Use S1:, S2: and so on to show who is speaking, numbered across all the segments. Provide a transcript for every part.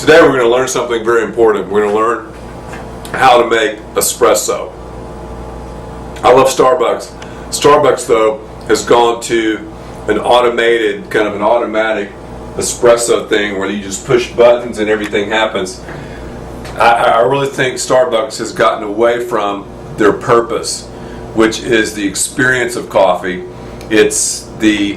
S1: Today we're going to learn something very important. We're going to learn how to make espresso. I love Starbucks. Starbucks, though, has gone to an automated, kind of an automatic espresso thing where you just push buttons and everything happens. I really think Starbucks has gotten away from their purpose, which is the experience of coffee. It's the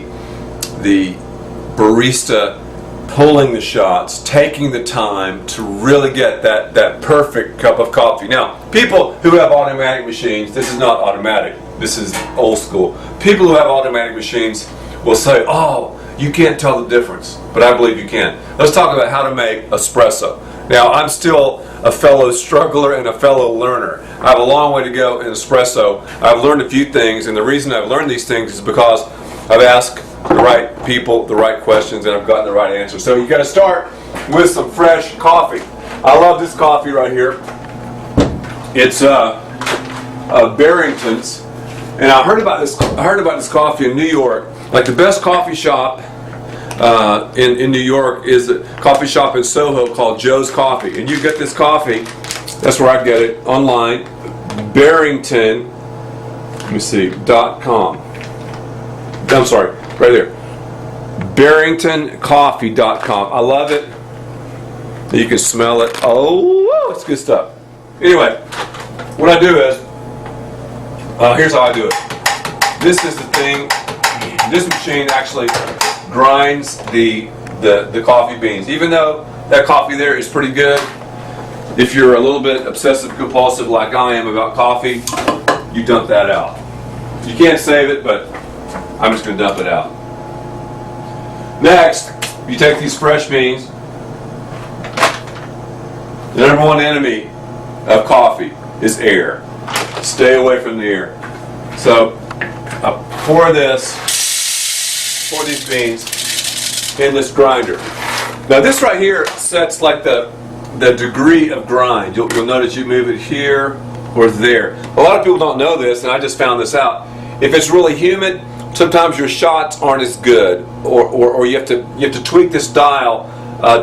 S1: barista pulling the shots, taking the time to really get that perfect cup of coffee. Now, people who have automatic machines, this is not automatic, this is old school. People who have automatic machines will say, oh, you can't tell the difference, but I believe you can. Let's talk about how to make espresso. Now, I'm still a fellow struggler and a fellow learner. I have a long way to go in espresso. I've learned a few things, and the reason I've learned these things is because I've asked the right people the right questions and I've gotten the right answers. So you got to start with some fresh coffee. I love this coffee right here. It's Barrington's, and I heard about this coffee in New York. Like the best coffee shop in New York is a coffee shop in Soho called Joe's Coffee, and you get this coffee. That's where I get it online. Barrington. Let me see. .com. I'm sorry, right there. BarringtonCoffee.com. I love it. You can smell it. Oh, it's good stuff. Anyway, what I do is, here's how I do it. This is the thing. This machine actually grinds the coffee beans. Even though that coffee there is pretty good, if you're a little bit obsessive compulsive like I am about coffee, you dump that out. You can't save it, but I'm just going to dump it out. Next, you take these fresh beans. The number one enemy of coffee is air. Stay away from the air. So I pour these beans in this grinder. Now this right here sets like the degree of grind. You'll notice you move it here or there. A lot of people don't know this, and I just found this out. If it's really humid, sometimes your shots aren't as good, or you have to tweak this dial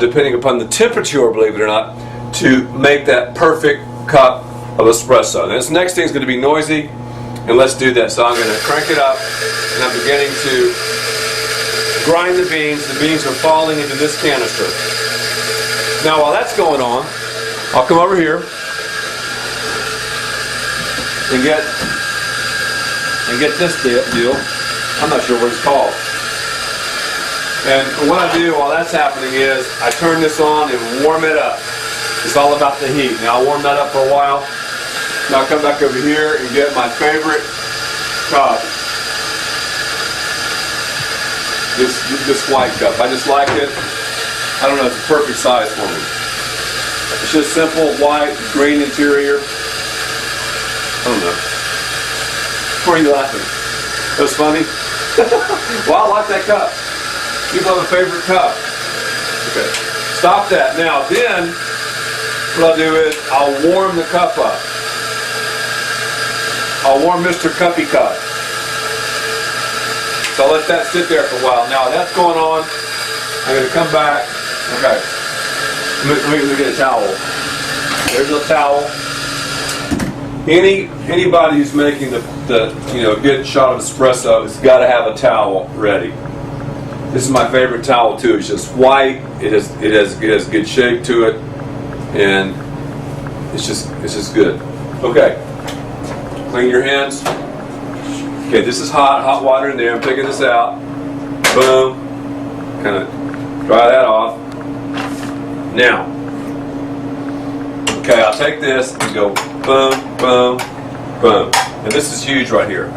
S1: depending upon the temperature, believe it or not, to make that perfect cup of espresso. Now this next thing is going to be noisy, and let's do that. So I'm going to crank it up, and I'm beginning to grind the beans. The beans are falling into this canister. Now while that's going on, I'll come over here and get this deal. I'm not sure what it's called. And what I do while that's happening is I turn this on and warm it up. It's all about the heat. Now I'll warm that up for a while. Now I'll come back over here and get my favorite cup. This white cup. I just like it. I don't know, it's the perfect size for me. It's just simple, white, green interior. I don't know. Why are you laughing? That's funny? Well, I like that cup. People have a favorite cup. Okay. Stop that. Now then, what I'll do is I'll warm the cup up. I'll warm Mr. Cuppy Cup. So I'll let that sit there for a while. Now that's going on. I'm going to come back. Okay. Let me get a towel. There's a towel. Anybody who's making the good shot of espresso has got to have a towel ready. This is my favorite towel too. It's just white. It has good shape to it, and it's just good. Okay. Clean your hands. Okay, this is hot water in there. I'm taking this out. Boom. Kind of dry that off. Now, okay, I'll take this and go boom, boom, boom. And this is huge right here.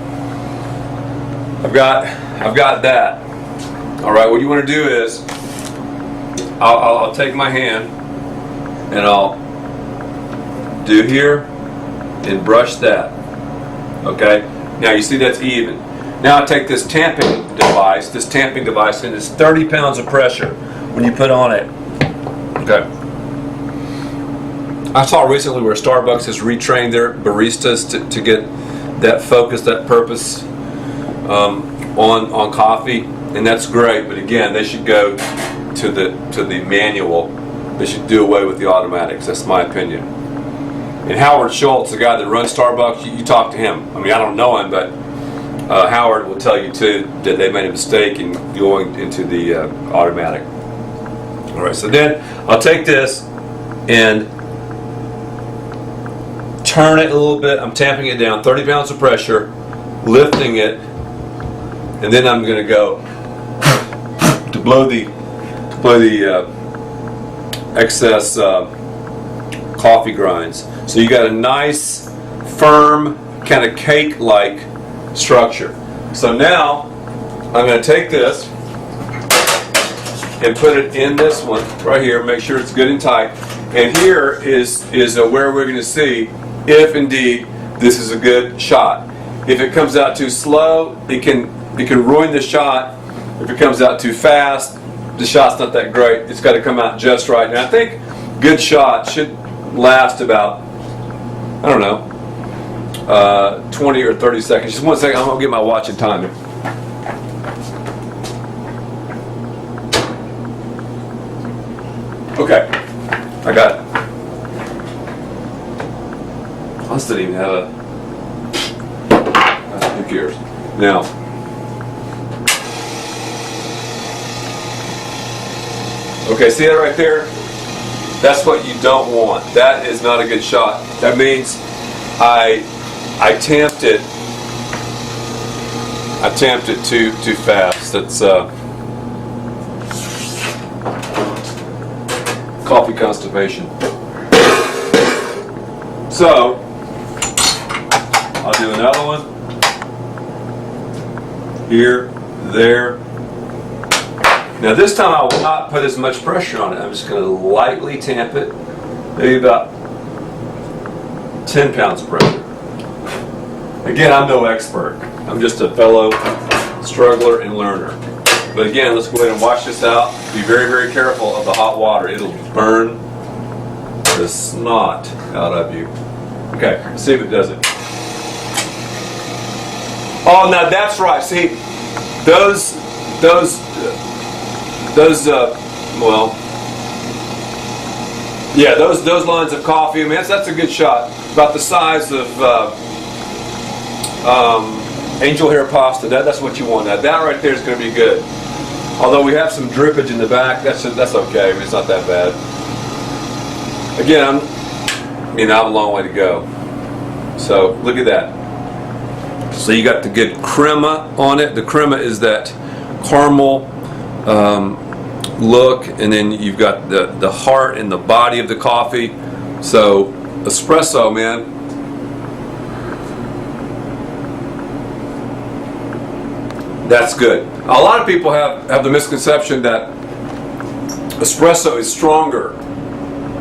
S1: I've got that. All right, what you want to do is I'll take my hand and I'll do here and brush that. Okay. Now you see that's even. Now I take this tamping device, and it's 30 pounds of pressure when you put on it. Okay. I saw recently where Starbucks has retrained their baristas to get that focus, that purpose on coffee, and that's great. But again, they should go to the manual they should do away with the automatics. That's my opinion. And Howard Schultz, the guy that runs Starbucks, you talk to him. I mean, I don't know him, but Howard will tell you too that they made a mistake in going into the automatic. All right, so then I'll take this and turn it a little bit. I'm tamping it down, 30 pounds of pressure, lifting it, and then I'm going to go to blow the excess coffee grinds. So you got a nice, firm, kind of cake-like structure. So now I'm going to take this and put it in this one right here. Make sure it's good and tight. And here is where we're going to see if indeed this is a good shot. If it comes out too slow, it can ruin the shot. If it comes out too fast, the shot's not that great. It's got to come out just right. And I think good shot should last about, I don't know, 20 or 30 seconds. Just 1 second. I'm going to get my watch and timer. Okay, I got it. I still didn't even have a. Who cares? Now, okay, see that right there? That's what you don't want. That is not a good shot. That means I tamped it. I tamped it too fast. That's coffee constipation. So I'll do another one here, there. Now this time I will not put as much pressure on it. I'm just going to lightly tamp it, maybe about 10 pounds of pressure. Again, I'm no expert. I'm just a fellow struggler and learner. But again, let's go ahead and wash this out. Be very, very careful of the hot water. It'll burn the snot out of you. Okay, let's see if it does it. Oh, now that's right. See, those lines of coffee. I mean, that's a good shot. About the size of angel hair pasta. That's what you want. Now that right there is going to be good. Although we have some drippage in the back, that's okay. I mean, it's not that bad. Again, I have a long way to go. So look at that. So you got the good crema on it. The crema is that caramel look, and then you've got the heart and the body of the coffee. So espresso, man. That's good. A lot of people have the misconception that espresso is stronger.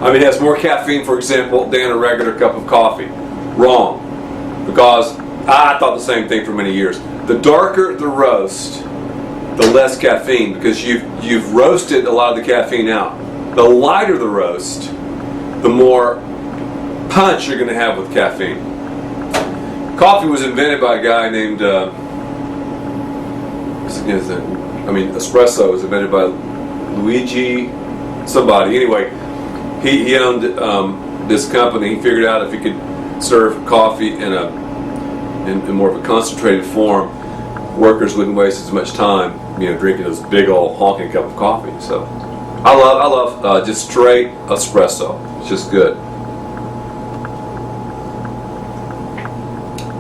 S1: I mean, it has more caffeine, for example, than a regular cup of coffee. Wrong. Because I thought the same thing for many years. The darker the roast, the less caffeine, because you've roasted a lot of the caffeine out. The lighter the roast, the more punch you're going to have with caffeine. Coffee was invented by a guy named espresso was invented by Luigi somebody. Anyway, he owned this company. He figured out if he could serve coffee in more of a concentrated form, workers wouldn't waste as much time, drinking this big old honking cup of coffee. So I love just straight espresso. It's just good.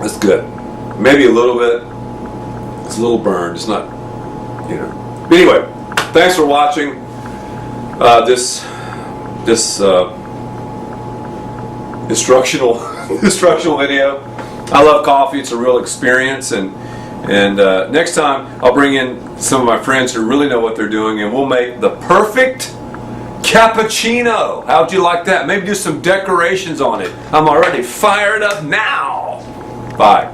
S1: It's good. Maybe a little bit. It's a little burned. It's not, But anyway, thanks for watching this instructional video. I love coffee. It's a real experience, and next time I'll bring in some of my friends who really know what they're doing, and we'll make the perfect cappuccino. How would you like that? Maybe do some decorations on it. I'm already fired up now. Bye.